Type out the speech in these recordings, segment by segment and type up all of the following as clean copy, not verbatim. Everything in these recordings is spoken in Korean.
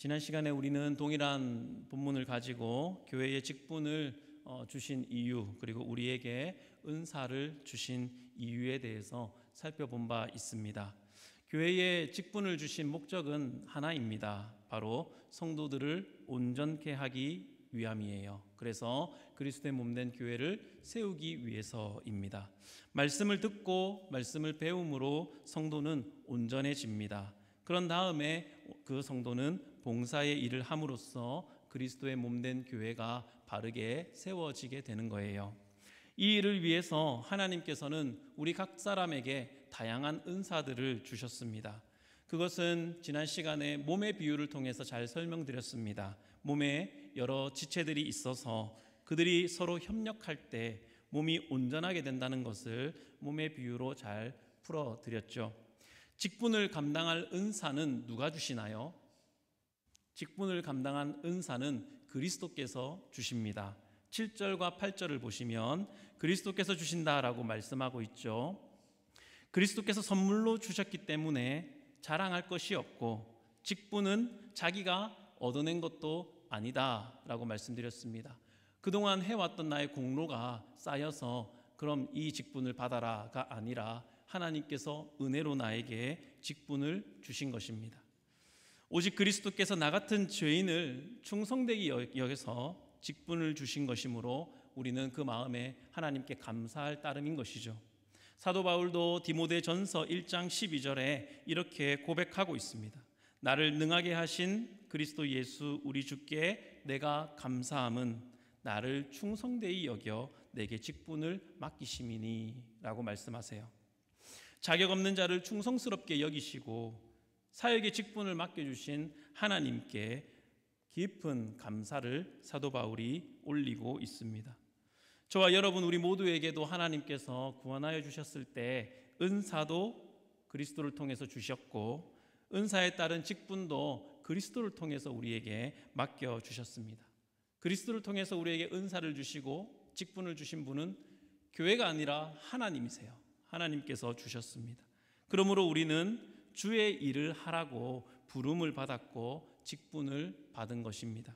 지난 시간에 우리는 동일한 본문을 가지고 교회의 직분을 주신 이유, 그리고 우리에게 은사를 주신 이유에 대해서 살펴본 바 있습니다. 교회의 직분을 주신 목적은 하나입니다. 바로 성도들을 온전케 하기 위함이에요. 그래서 그리스도의 몸된 교회를 세우기 위해서입니다. 말씀을 듣고 말씀을 배움으로 성도는 온전해집니다. 그런 다음에 그 성도는 봉사의 일을 함으로써 그리스도의 몸된 교회가 바르게 세워지게 되는 거예요. 이 일을 위해서 하나님께서는 우리 각 사람에게 다양한 은사들을 주셨습니다. 그것은 지난 시간에 몸의 비유를 통해서 잘 설명드렸습니다. 몸에 여러 지체들이 있어서 그들이 서로 협력할 때 몸이 온전하게 된다는 것을 몸의 비유로 잘 풀어드렸죠. 직분을 감당할 은사는 누가 주시나요? 직분을 감당한 은사는 그리스도께서 주십니다. 7절과 8절을 보시면 그리스도께서 주신다라고 말씀하고 있죠. 그리스도께서 선물로 주셨기 때문에 자랑할 것이 없고 직분은 자기가 얻어낸 것도 아니다라고 말씀드렸습니다. 그동안 해왔던 나의 공로가 쌓여서 그럼 이 직분을 받아라가 아니라 하나님께서 은혜로 나에게 직분을 주신 것입니다. 오직 그리스도께서 나 같은 죄인을 충성되게 여겨서 직분을 주신 것이므로 우리는 그 마음에 하나님께 감사할 따름인 것이죠. 사도 바울도 디모데전서 1장 12절에 이렇게 고백하고 있습니다. 나를 능하게 하신 그리스도 예수 우리 주께 내가 감사함은 나를 충성되이 여겨 내게 직분을 맡기심이니 라고 말씀하세요. 자격 없는 자를 충성스럽게 여기시고 사역의 직분을 맡겨주신 하나님께 깊은 감사를 사도 바울이 올리고 있습니다. 저와 여러분 우리 모두에게도 하나님께서 구원하여 주셨을 때 은사도 그리스도를 통해서 주셨고 은사에 따른 직분도 그리스도를 통해서 우리에게 맡겨주셨습니다. 그리스도를 통해서 우리에게 은사를 주시고 직분을 주신 분은 교회가 아니라 하나님이세요. 하나님께서 주셨습니다. 그러므로 우리는 주의 일을 하라고 부름을 받았고 직분을 받은 것입니다.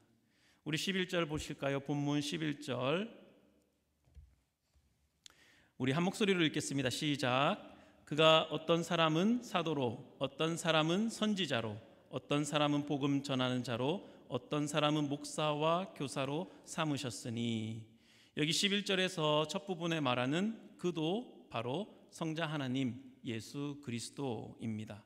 우리 11절 보실까요? 본문 11절 우리 한 목소리로 읽겠습니다. 시작. 그가 어떤 사람은 사도로, 어떤 사람은 선지자로, 어떤 사람은 복음 전하는 자로, 어떤 사람은 목사와 교사로 삼으셨으니. 여기 11절에서 첫 부분에 말하는 그도 바로 성자 하나님 예수 그리스도입니다.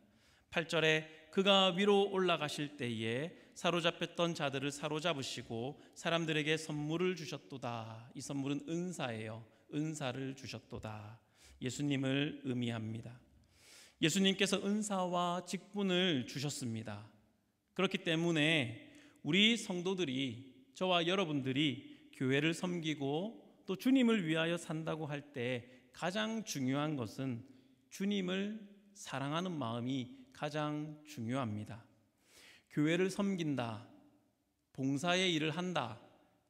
8절에 그가 위로 올라가실 때에 사로잡혔던 자들을 사로잡으시고 사람들에게 선물을 주셨도다. 이 선물은 은사예요. 은사를 주셨도다. 예수님을 의미합니다. 예수님께서 은사와 직분을 주셨습니다. 그렇기 때문에 우리 성도들이, 저와 여러분들이 교회를 섬기고 또 주님을 위하여 산다고 할 때 가장 중요한 것은 주님을 사랑하는 마음이 가장 중요합니다. 교회를 섬긴다, 봉사의 일을 한다,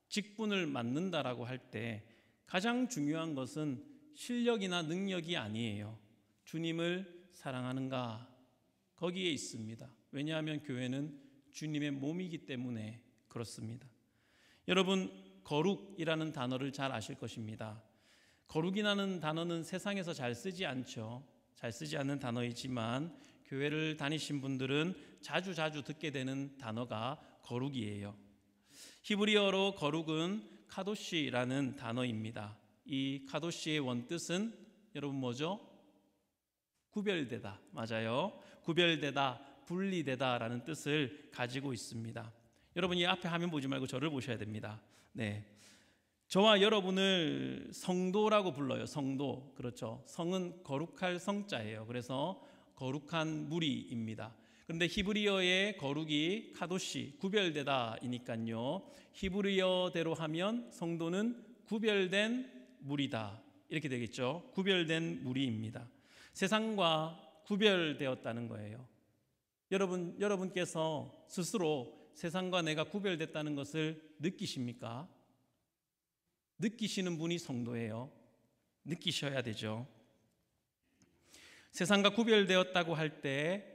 직분을 맡는다라고 할 때 가장 중요한 것은 실력이나 능력이 아니에요. 주님을 사랑하는가? 거기에 있습니다. 왜냐하면 교회는 주님의 몸이기 때문에 그렇습니다. 여러분, 거룩이라는 단어를 잘 아실 것입니다. 거룩이라는 단어는 세상에서 잘 쓰지 않죠. 잘 쓰지 않는 단어이지만 교회를 다니신 분들은 자주 듣게 되는 단어가 거룩이에요. 히브리어로 거룩은 카도시라는 단어입니다. 이 카도시의 원뜻은 여러분 뭐죠? 구별되다. 맞아요. 구별되다, 분리되다라는 뜻을 가지고 있습니다. 여러분 이 앞에 화면 보지 말고 저를 보셔야 됩니다. 네. 저와 여러분을 성도라고 불러요. 성도. 그렇죠. 성은 거룩할 성자예요. 그래서 거룩한 무리입니다. 그런데 히브리어의 거룩이 카도시, 구별되다이니까요. 히브리어대로 하면 성도는 구별된 무리다. 이렇게 되겠죠. 구별된 무리입니다. 세상과 구별되었다는 거예요. 여러분께서 스스로 세상과 내가 구별됐다는 것을 느끼십니까? 느끼시는 분이 성도예요. 느끼셔야 되죠. 세상과 구별되었다고 할 때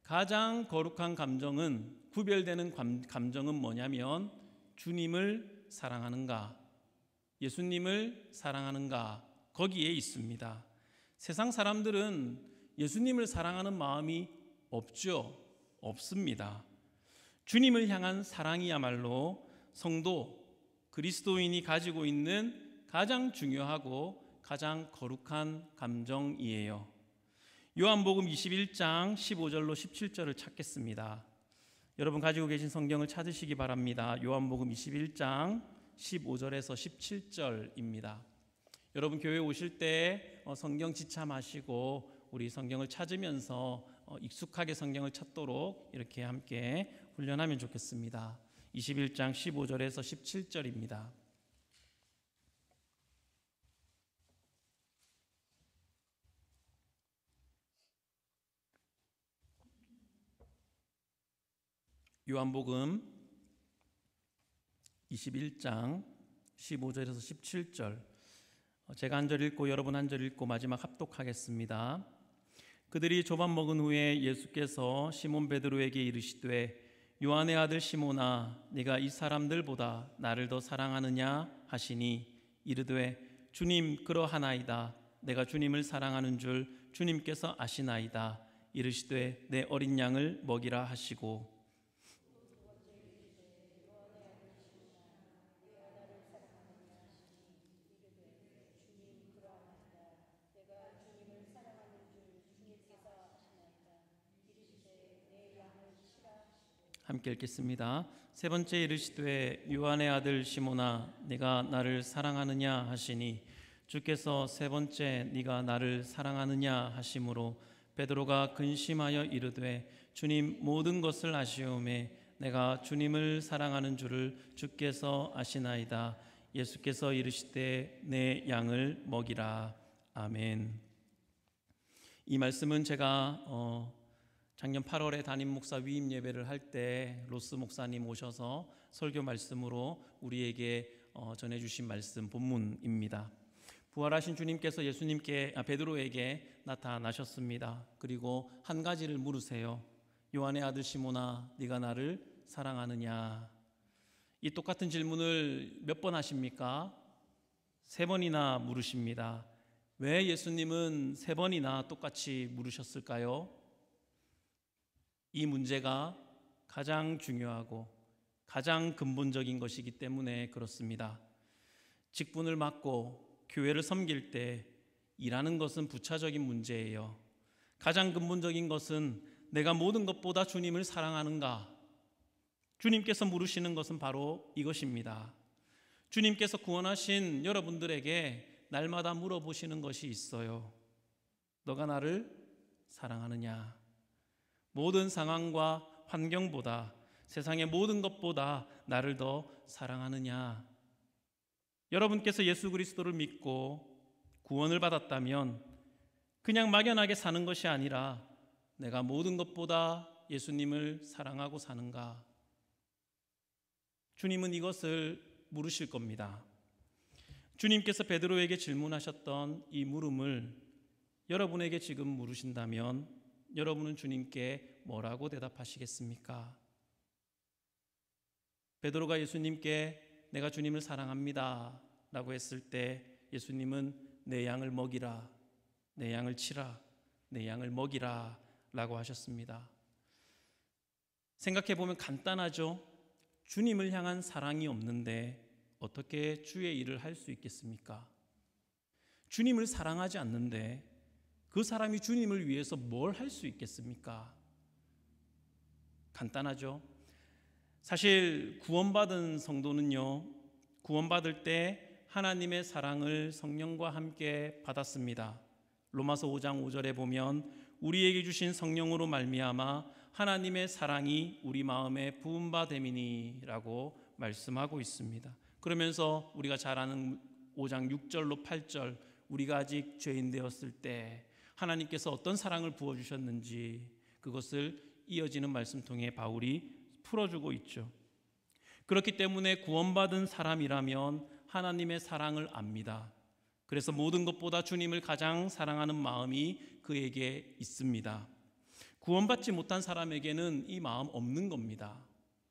가장 거룩한 감정은 구별되는 감정은 뭐냐면 주님을 사랑하는가, 예수님을 사랑하는가, 거기에 있습니다. 세상 사람들은 예수님을 사랑하는 마음이 없죠. 없습니다. 주님을 향한 사랑이야말로 성도, 그리스도인이 가지고 있는 가장 중요하고 가장 거룩한 감정이에요. 요한복음 21장 15절로 17절을 찾겠습니다. 여러분 가지고 계신 성경을 찾으시기 바랍니다. 요한복음 21장 15절에서 17절입니다. 여러분 교회 오실 때 성경 지참하시고 우리 성경을 찾으면서 익숙하게 성경을 찾도록 이렇게 함께 훈련하면 좋겠습니다. 21장 15절에서 17절입니다. 요한복음 21장 15절에서 17절, 제가 한 절 읽고 여러분 한 절 읽고 마지막 합독하겠습니다. 그들이 조밥 먹은 후에 예수께서 시몬 베드로에게 이르시되 요한의 아들 시몬아, 네가 이 사람들보다 나를 더 사랑하느냐 하시니 이르되 주님, 그러하나이다. 내가 주님을 사랑하는 줄 주님께서 아시나이다. 이르시되 내 어린 양을 먹이라 하시고, 함께 읽겠습니다. 세 번째 이르시되 요한의 아들 시몬아, 네가 나를 사랑하느냐 하시니 주께서 세 번째 네가 나를 사랑하느냐 하심으로 베드로가 근심하여 이르되 주님, 모든 것을 아시오매 내가 주님을 사랑하는 줄을 주께서 아시나이다. 예수께서 이르시되 내 양을 먹이라. 아멘. 이 말씀은 제가 작년 8월에 담임 목사 위임 예배를 할 때 로스 목사님 오셔서 설교 말씀으로 우리에게 전해주신 말씀 본문입니다. 부활하신 주님께서 베드로에게 나타나셨습니다. 그리고 한 가지를 물으세요. 요한의 아들 시몬아, 네가 나를 사랑하느냐? 이 똑같은 질문을 몇 번 하십니까? 3번이나 물으십니다. 왜 예수님은 3번이나 똑같이 물으셨을까요? 이 문제가 가장 중요하고 가장 근본적인 것이기 때문에 그렇습니다. 직분을 맡고 교회를 섬길 때 일하는 것은 부차적인 문제예요. 가장 근본적인 것은 내가 모든 것보다 주님을 사랑하는가? 주님께서 물으시는 것은 바로 이것입니다. 주님께서 구원하신 여러분들에게 날마다 물어보시는 것이 있어요. 너가 나를 사랑하느냐? 모든 상황과 환경보다, 세상의 모든 것보다 나를 더 사랑하느냐? 여러분께서 예수 그리스도를 믿고 구원을 받았다면 그냥 막연하게 사는 것이 아니라 내가 모든 것보다 예수님을 사랑하고 사는가? 주님은 이것을 물으실 겁니다. 주님께서 베드로에게 질문하셨던 이 물음을 여러분에게 지금 물으신다면 여러분은 주님께 뭐라고 대답하시겠습니까? 베드로가 예수님께 내가 주님을 사랑합니다 라고 했을 때 예수님은 내 양을 먹이라, 내 양을 치라, 내 양을 먹이라 라고 하셨습니다. 생각해보면 간단하죠? 주님을 향한 사랑이 없는데 어떻게 주의 일을 할 수 있겠습니까? 주님을 사랑하지 않는데 그 사람이 주님을 위해서 뭘 할 수 있겠습니까? 간단하죠? 사실 구원받은 성도는요, 구원받을 때 하나님의 사랑을 성령과 함께 받았습니다. 로마서 5장 5절에 보면 우리에게 주신 성령으로 말미암아 하나님의 사랑이 우리 마음에 부은 바 됨이니라고 말씀하고 있습니다. 그러면서 우리가 잘 아는 5장 6절로 8절, 우리가 아직 죄인 되었을 때 하나님께서 어떤 사랑을 부어주셨는지 그것을 이어지는 말씀 통해 바울이 풀어주고 있죠. 그렇기 때문에 구원받은 사람이라면 하나님의 사랑을 압니다. 그래서 모든 것보다 주님을 가장 사랑하는 마음이 그에게 있습니다. 구원받지 못한 사람에게는 이 마음 없는 겁니다.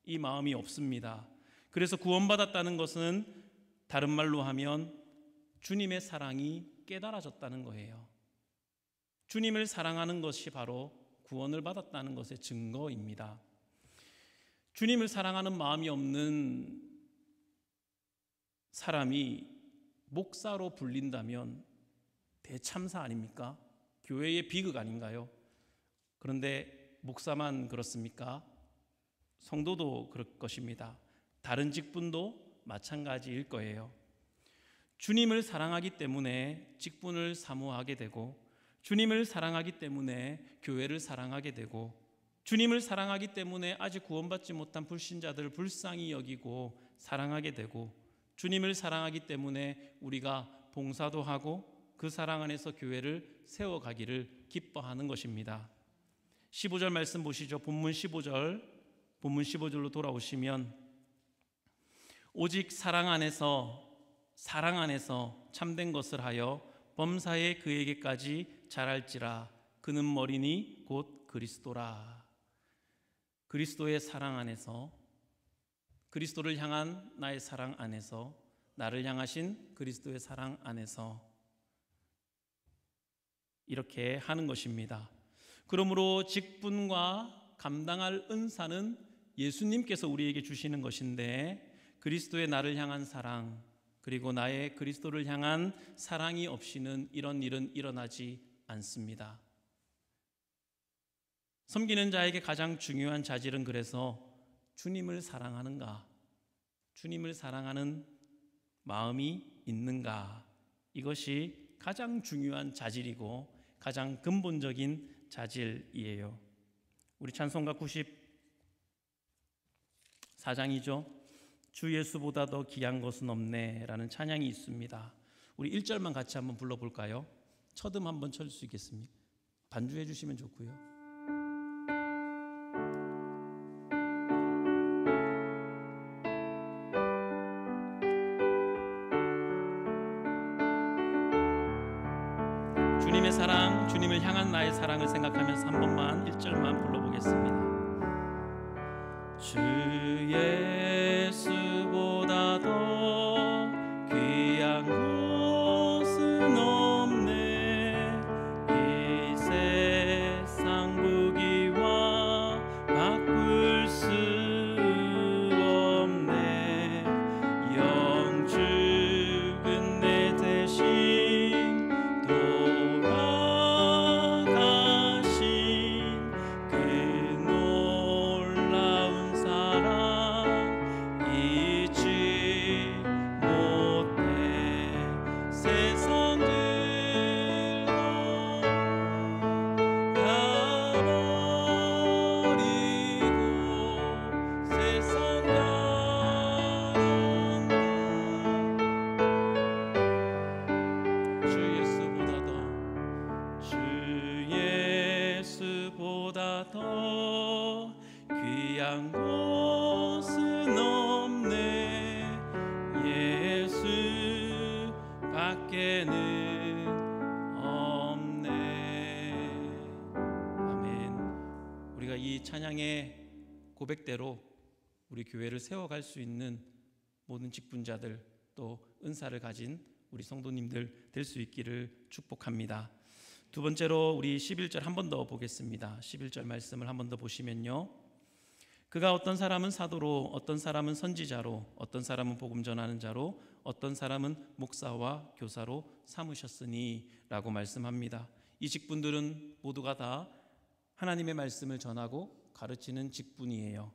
이 마음이 없습니다. 그래서 구원받았다는 것은 다른 말로 하면 주님의 사랑이 깨달아졌다는 거예요. 주님을 사랑하는 것이 바로 구원을 받았다는 것의 증거입니다. 주님을 사랑하는 마음이 없는 사람이 목사로 불린다면 대참사 아닙니까? 교회의 비극 아닌가요? 그런데 목사만 그렇습니까? 성도도 그럴 것입니다. 다른 직분도 마찬가지일 거예요. 주님을 사랑하기 때문에 직분을 사모하게 되고, 주님을 사랑하기 때문에 교회를 사랑하게 되고, 주님을 사랑하기 때문에 아직 구원받지 못한 불신자들을 불쌍히 여기고 사랑하게 되고, 주님을 사랑하기 때문에 우리가 봉사도 하고 그 사랑 안에서 교회를 세워가기를 기뻐하는 것입니다. 15절 말씀 보시죠. 본문 15절로 돌아오시면, 오직 사랑 안에서 참된 것을 하여 범사에 그에게까지 자랄지라. 그는 머리니 곧 그리스도라. 그리스도의 사랑 안에서, 그리스도를 향한 나의 사랑 안에서, 나를 향하신 그리스도의 사랑 안에서 이렇게 하는 것입니다. 그러므로 직분과 감당할 은사는 예수님께서 우리에게 주시는 것인데, 그리스도의 나를 향한 사랑, 그리고 나의 그리스도를 향한 사랑이 없이는 이런 일은 일어나지 않습니다. 섬기는 자에게 가장 중요한 자질은 그래서 주님을 사랑하는가, 주님을 사랑하는 마음이 있는가, 이것이 가장 중요한 자질이고 가장 근본적인 자질이에요. 우리 찬송가 94장이죠. 주 예수보다 더 귀한 것은 없네 라는 찬양이 있습니다. 우리 1절만 같이 한번 불러볼까요? 첫음 한번 쳐줄 수 있겠습니까? 반주해 주시면 좋고요. 주님의 사랑, 주님을 향한 나의 사랑을 생각하면서 한 번만 1절만 불러보겠습니다. 주 예수보다 더 귀한 것은 없네. 이 세상 부귀와 바꿀 수 없네. 영죽은 내 대신 돌아가신 그 놀라운 사랑 잊지 못해. 세상 가버리고 세상 주 예수보다 더 귀한 것은 없네. 예수 밖에는 없네. 아멘. 우리가 이 찬양의 고백대로 우리 교회를 세워갈 수 있는 모든 직분자들, 또 은사를 가진 우리 성도님들 될 수 있기를 축복합니다. 두 번째로 우리 11절 한 번 더 보겠습니다. 11절 말씀을 한 번 더 보시면요, 그가 어떤 사람은 사도로, 어떤 사람은 선지자로, 어떤 사람은 복음 전하는 자로, 어떤 사람은 목사와 교사로 삼으셨으니 라고 말씀합니다. 이 직분들은 모두가 다 하나님의 말씀을 전하고 가르치는 직분이에요.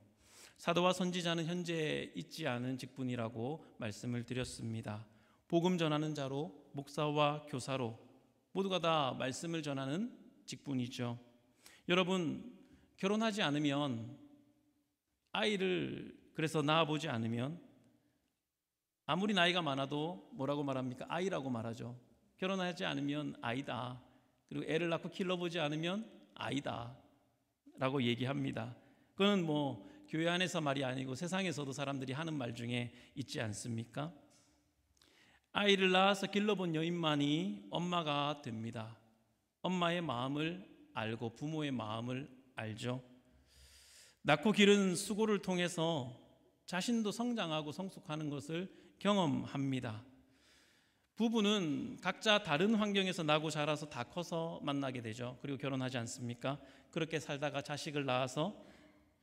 사도와 선지자는 현재 있지 않은 직분이라고 말씀을 드렸습니다. 복음 전하는 자로, 목사와 교사로 모두가 다 말씀을 전하는 직분이죠. 여러분, 결혼하지 않으면, 아이를 그래서 낳아보지 않으면 아무리 나이가 많아도 뭐라고 말합니까? 아이라고 말하죠. 결혼하지 않으면 아이다. 그리고 애를 낳고 길러보지 않으면 아이다 라고 얘기합니다. 그건 뭐 교회 안에서 말이 아니고 세상에서도 사람들이 하는 말 중에 있지 않습니까? 아이를 낳아서 길러본 여인만이 엄마가 됩니다. 엄마의 마음을 알고 부모의 마음을 알죠? 낳고 기른 수고를 통해서 자신도 성장하고 성숙하는 것을 경험합니다. 부부는 각자 다른 환경에서 나고 자라서 다 커서 만나게 되죠. 그리고 결혼하지 않습니까? 그렇게 살다가 자식을 낳아서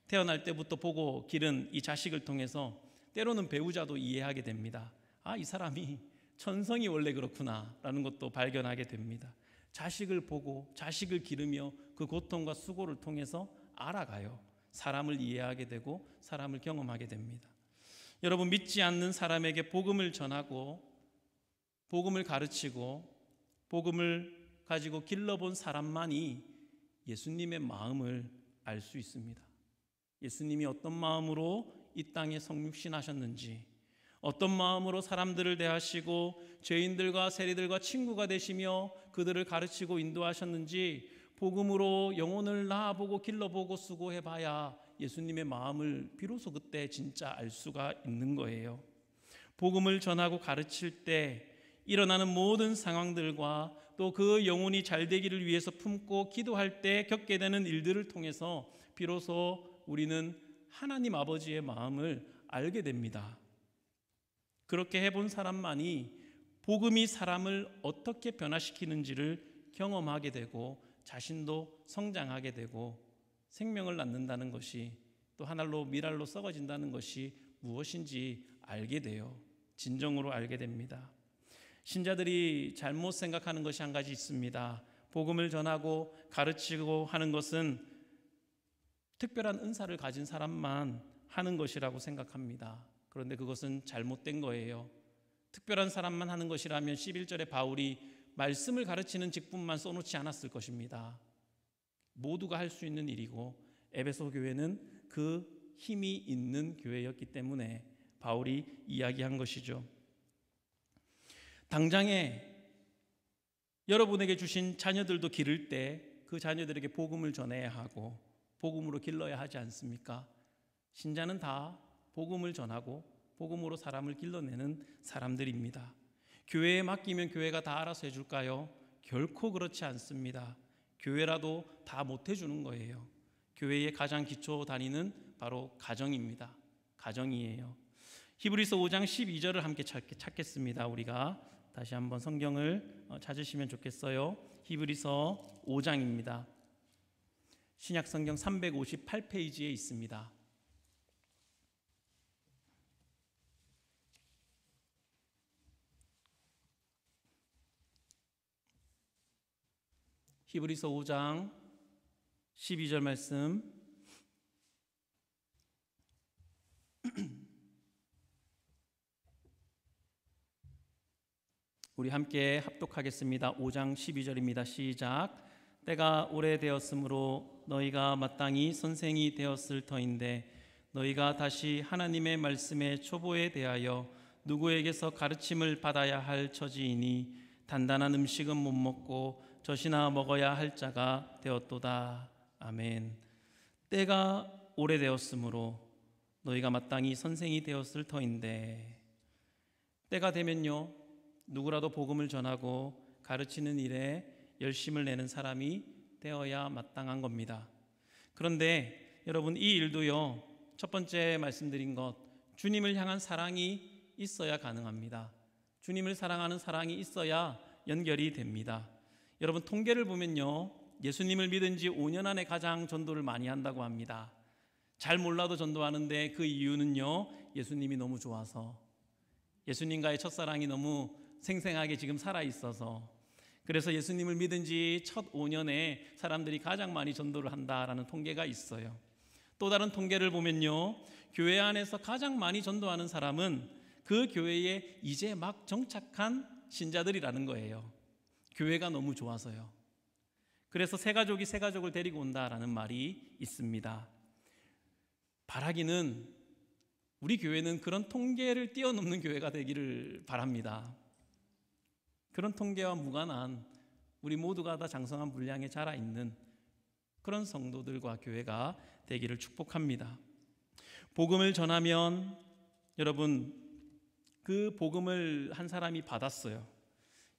태어날 때부터 보고 기른 이 자식을 통해서 때로는 배우자도 이해하게 됩니다. 아, 이 사람이 천성이 원래 그렇구나 라는 것도 발견하게 됩니다. 자식을 보고 자식을 기르며 그 고통과 수고를 통해서 알아가요. 사람을 이해하게 되고 사람을 경험하게 됩니다. 여러분, 믿지 않는 사람에게 복음을 전하고 복음을 가르치고 복음을 가지고 길러본 사람만이 예수님의 마음을 알 수 있습니다. 예수님이 어떤 마음으로 이 땅에 성육신하셨는지, 어떤 마음으로 사람들을 대하시고 죄인들과 세리들과 친구가 되시며 그들을 가르치고 인도하셨는지 복음으로 영혼을 낳아보고 길러보고 수고해봐야 예수님의 마음을 비로소 그때 진짜 알 수가 있는 거예요. 복음을 전하고 가르칠 때 일어나는 모든 상황들과 또 그 영혼이 잘 되기를 위해서 품고 기도할 때 겪게 되는 일들을 통해서 비로소 우리는 하나님 아버지의 마음을 알게 됩니다. 그렇게 해본 사람만이 복음이 사람을 어떻게 변화시키는지를 경험하게 되고 자신도 성장하게 되고 생명을 낳는다는 것이 또 하늘로 미랄로 썩어진다는 것이 무엇인지 알게 돼요. 진정으로 알게 됩니다. 신자들이 잘못 생각하는 것이 한 가지 있습니다. 복음을 전하고 가르치고 하는 것은 특별한 은사를 가진 사람만 하는 것이라고 생각합니다. 그런데 그것은 잘못된 거예요. 특별한 사람만 하는 것이라면 11절에 바울이 말씀을 가르치는 직분만 써놓지 않았을 것입니다. 모두가 할 수 있는 일이고 에베소 교회는 그 힘이 있는 교회였기 때문에 바울이 이야기한 것이죠. 당장에 여러분에게 주신 자녀들도 기를 때 그 자녀들에게 복음을 전해야 하고 복음으로 길러야 하지 않습니까? 신자는 다 복음을 전하고 복음으로 사람을 길러내는 사람들입니다. 교회에 맡기면 교회가 다 알아서 해줄까요? 결코 그렇지 않습니다. 교회라도 다 못해주는 거예요. 교회의 가장 기초 단위는 바로 가정입니다. 가정이에요. 히브리서 5장 12절을 함께 찾겠습니다. 우리가 다시 한번 성경을 찾으시면 좋겠어요. 히브리서 5장입니다. 신약성경 358페이지에 있습니다. 히브리서 5장 12절 말씀 우리 함께 합독하겠습니다. 5장 12절입니다. 시작. 때가 오래되었으므로 너희가 마땅히 선생이 되었을 터인데 너희가 다시 하나님의 말씀의 초보에 대하여 누구에게서 가르침을 받아야 할 처지이니 단단한 음식은 못 먹고 젖이나 먹어야 할 자가 되었도다. 아멘. 때가 오래되었으므로 너희가 마땅히 선생이 되었을 터인데, 때가 되면요 누구라도 복음을 전하고 가르치는 일에 열심을 내는 사람이 되어야 마땅한 겁니다. 그런데 여러분, 이 일도요 첫 번째 말씀드린 것, 주님을 향한 사랑이 있어야 가능합니다. 주님을 사랑하는 사랑이 있어야 연결이 됩니다. 여러분, 통계를 보면요 예수님을 믿은 지 5년 안에 가장 전도를 많이 한다고 합니다. 잘 몰라도 전도하는데 그 이유는요 예수님이 너무 좋아서, 예수님과의 첫사랑이 너무 생생하게 지금 살아있어서, 그래서 예수님을 믿은 지 첫 5년에 사람들이 가장 많이 전도를 한다라는 통계가 있어요. 또 다른 통계를 보면요 교회 안에서 가장 많이 전도하는 사람은 그 교회에 이제 막 정착한 신자들이라는 거예요. 교회가 너무 좋아서요. 그래서 새 가족이 새 가족을 데리고 온다라는 말이 있습니다. 바라기는 우리 교회는 그런 통계를 뛰어넘는 교회가 되기를 바랍니다. 그런 통계와 무관한 우리 모두가 다 장성한 분량에 자라있는 그런 성도들과 교회가 되기를 축복합니다. 복음을 전하면 여러분, 그 복음을 한 사람이 받았어요.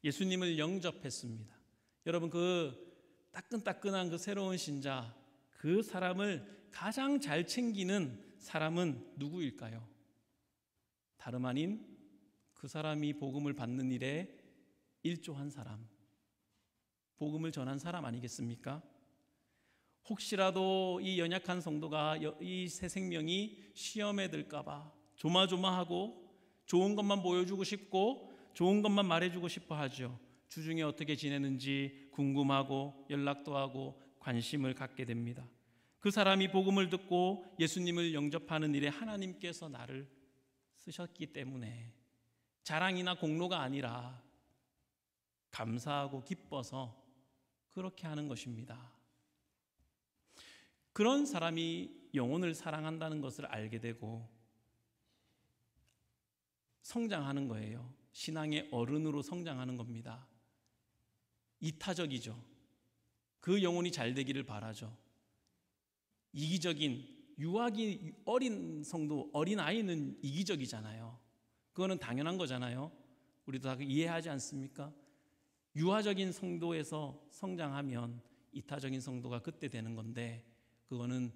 예수님을 영접했습니다. 여러분, 그 따끈따끈한 그 새로운 신자, 그 사람을 가장 잘 챙기는 사람은 누구일까요? 다름 아닌 그 사람이 복음을 받는 일에 일조한 사람, 복음을 전한 사람 아니겠습니까? 혹시라도 이 연약한 성도가 이 새 생명이 시험에 들까 봐 조마조마하고 좋은 것만 보여주고 싶고 좋은 것만 말해주고 싶어 하죠. 주중에 어떻게 지내는지 궁금하고 연락도 하고 관심을 갖게 됩니다. 그 사람이 복음을 듣고 예수님을 영접하는 일에 하나님께서 나를 쓰셨기 때문에 자랑이나 공로가 아니라 감사하고 기뻐서 그렇게 하는 것입니다. 그런 사람이 영혼을 사랑한다는 것을 알게 되고 성장하는 거예요. 신앙의 어른으로 성장하는 겁니다. 이타적이죠. 그 영혼이 잘 되기를 바라죠. 이기적인 유아기 어린 성도, 어린 아이는 이기적이잖아요. 그거는 당연한 거잖아요. 우리도 다 이해하지 않습니까? 유아적인 성도에서 성장하면 이타적인 성도가 그때 되는 건데, 그거는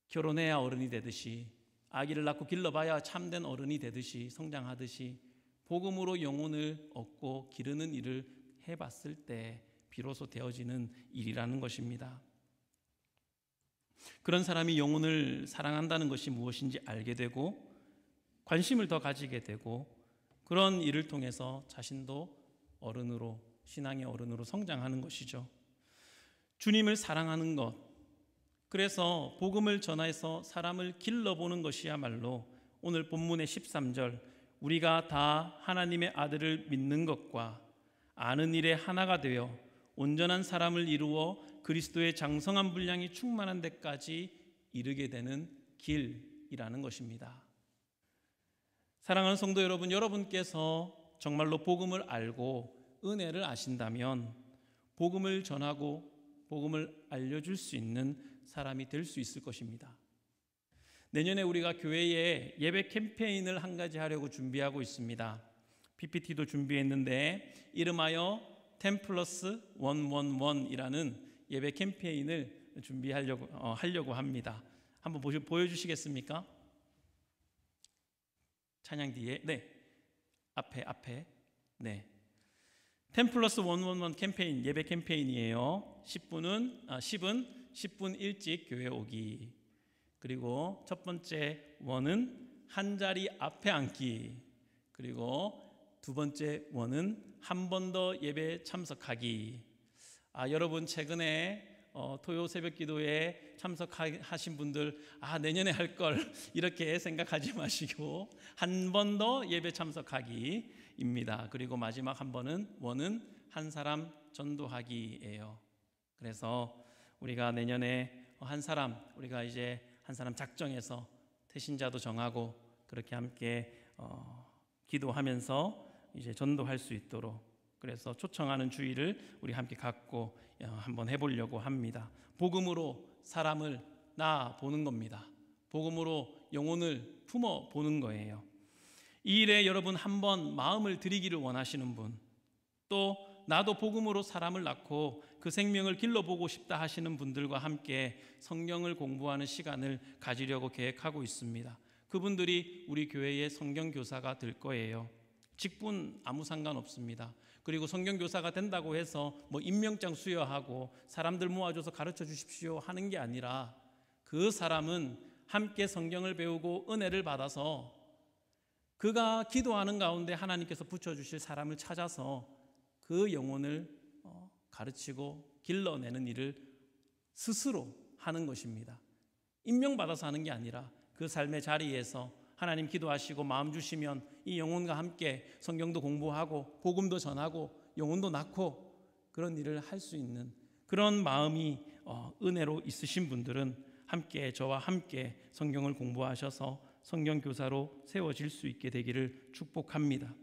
결혼해야 어른이 되듯이 아기를 낳고 길러봐야 참된 어른이 되듯이 성장하듯이 복음으로 영혼을 얻고 기르는 일을 해봤을 때 비로소 되어지는 일이라는 것입니다. 그런 사람이 영혼을 사랑한다는 것이 무엇인지 알게 되고 관심을 더 가지게 되고 그런 일을 통해서 자신도 어른으로, 신앙의 어른으로 성장하는 것이죠. 주님을 사랑하는 것, 그래서 복음을 전해서 사람을 길러보는 것이야말로 오늘 본문의 13절 우리가 다 하나님의 아들을 믿는 것과 아는 일에 하나가 되어 온전한 사람을 이루어 그리스도의 장성한 분량이 충만한 데까지 이르게 되는 길이라는 것입니다. 사랑하는 성도 여러분, 여러분께서 정말로 복음을 알고 은혜를 아신다면 복음을 전하고 복음을 알려줄 수 있는 사람이 될 수 있을 것입니다. 내년에 우리가 교회에 예배 캠페인을 한 가지 하려고 준비하고 있습니다. PPT도 준비했는데 이름하여 10+111이라는 예배 캠페인을 하려고 합니다. 한번 보여주시겠습니까? 찬양 뒤에, 네, 앞에, 네. 10+111 캠페인, 예배 캠페인이에요. 10분 일찍 교회 오기. 그리고 첫 번째 원은 한 자리 앞에 앉기. 그리고 두 번째 원은 한 번 더 예배 참석하기. 여러분 최근에 토요 새벽 기도에 참석하신 분들 내년에 할 걸 이렇게 생각하지 마시고 한 번 더 예배 참석하기입니다. 그리고 마지막 원은 한 사람 전도하기예요. 그래서 우리가 내년에 우리가 이제 한 사람 작정해서 태신자도 정하고 그렇게 함께 기도하면서 이제 전도할 수 있도록, 그래서 초청하는 주의를 우리 함께 갖고 한번 해보려고 합니다. 복음으로 사람을 낳아 보는 겁니다. 복음으로 영혼을 품어 보는 거예요. 이 일에 여러분 한번 마음을 드리기를 원하시는 분, 또 나도 복음으로 사람을 낳고 그 생명을 길러보고 싶다 하시는 분들과 함께 성경을 공부하는 시간을 가지려고 계획하고 있습니다. 그분들이 우리 교회의 성경교사가 될 거예요. 직분 아무 상관없습니다. 그리고 성경교사가 된다고 해서 임명장 수여하고 사람들 모아줘서 가르쳐 주십시오 하는 게 아니라 그 사람은 함께 성경을 배우고 은혜를 받아서 그가 기도하는 가운데 하나님께서 붙여주실 사람을 찾아서 그 영혼을 가르치고 길러내는 일을 스스로 하는 것입니다. 임명받아서 하는 게 아니라 그 삶의 자리에서 하나님 기도하시고 마음 주시면 이 영혼과 함께 성경도 공부하고 복음도 전하고 영혼도 낳고 그런 일을 할 수 있는 그런 마음이 은혜로 있으신 분들은 함께 저와 함께 성경을 공부하셔서 성경교사로 세워질 수 있게 되기를 축복합니다.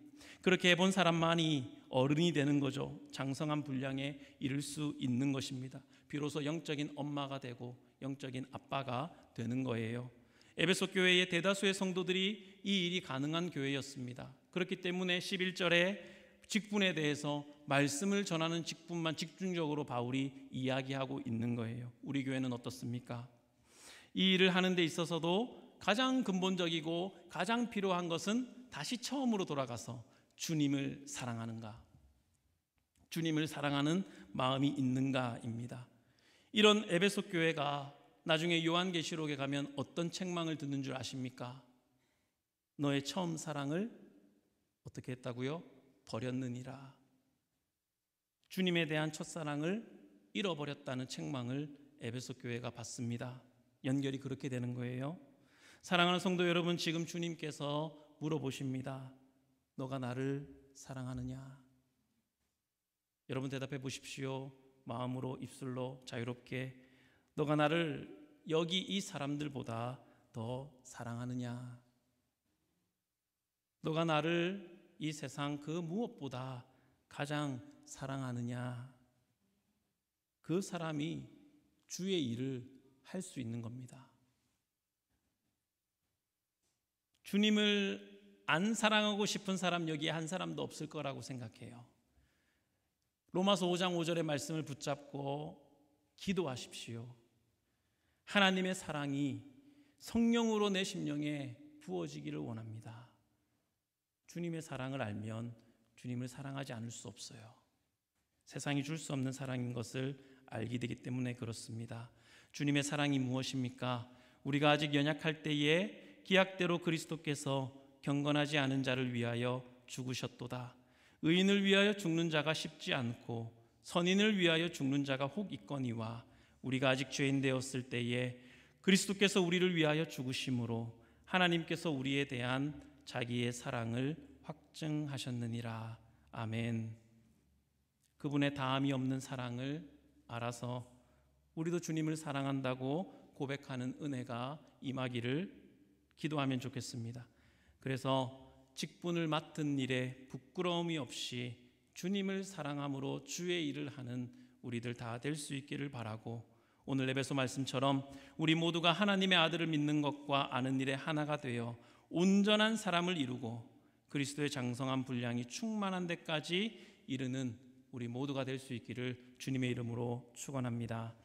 그렇게 해본 사람만이 어른이 되는 거죠. 장성한 분량에 이를 수 있는 것입니다. 비로소 영적인 엄마가 되고 영적인 아빠가 되는 거예요. 에베소 교회의 대다수의 성도들이 이 일이 가능한 교회였습니다. 그렇기 때문에 11절에 직분에 대해서 말씀을 전하는 직분만 집중적으로 바울이 이야기하고 있는 거예요. 우리 교회는 어떻습니까? 이 일을 하는 데 있어서도 가장 근본적이고 가장 필요한 것은 다시 처음으로 돌아가서 주님을 사랑하는가, 주님을 사랑하는 마음이 있는가입니다. 이런 에베소 교회가 나중에 요한계시록에 가면 어떤 책망을 듣는 줄 아십니까? 너의 처음 사랑을 어떻게 했다고요? 버렸느니라. 주님에 대한 첫사랑을 잃어버렸다는 책망을 에베소 교회가 받습니다. 연결이 그렇게 되는 거예요. 사랑하는 성도 여러분, 지금 주님께서 물어보십니다. 너가 나를 사랑하느냐? 여러분 대답해 보십시오. 마음으로, 입술로 자유롭게. 너가 나를 여기 이 사람들보다 더 사랑하느냐? 너가 나를 이 세상 그 무엇보다 가장 사랑하느냐? 그 사람이 주의 일을 할 수 있는 겁니다. 주님을 안 사랑하고 싶은 사람 여기에 한 사람도 없을 거라고 생각해요. 로마서 5장 5절의 말씀을 붙잡고 기도하십시오. 하나님의 사랑이 성령으로 내 심령에 부어지기를 원합니다. 주님의 사랑을 알면 주님을 사랑하지 않을 수 없어요. 세상이 줄 수 없는 사랑인 것을 알게 되기 때문에 그렇습니다. 주님의 사랑이 무엇입니까? 우리가 아직 연약할 때에 기약대로 그리스도께서 경건하지 않은 자를 위하여 죽으셨도다. 의인을 위하여 죽는 자가 쉽지 않고 선인을 위하여 죽는 자가 혹 있거니와 우리가 아직 죄인 되었을 때에 그리스도께서 우리를 위하여 죽으심으로 하나님께서 우리에 대한 자기의 사랑을 확증하셨느니라. 아멘. 그분의 다함이 없는 사랑을 알아서 우리도 주님을 사랑한다고 고백하는 은혜가 임하기를 기도하면 좋겠습니다. 그래서 직분을 맡은 일에 부끄러움이 없이 주님을 사랑함으로 주의 일을 하는 우리들 다 될 수 있기를 바라고, 오늘 에베소 말씀처럼 우리 모두가 하나님의 아들을 믿는 것과 아는 일에 하나가 되어 온전한 사람을 이루고 그리스도의 장성한 분량이 충만한 데까지 이르는 우리 모두가 될 수 있기를 주님의 이름으로 축원합니다.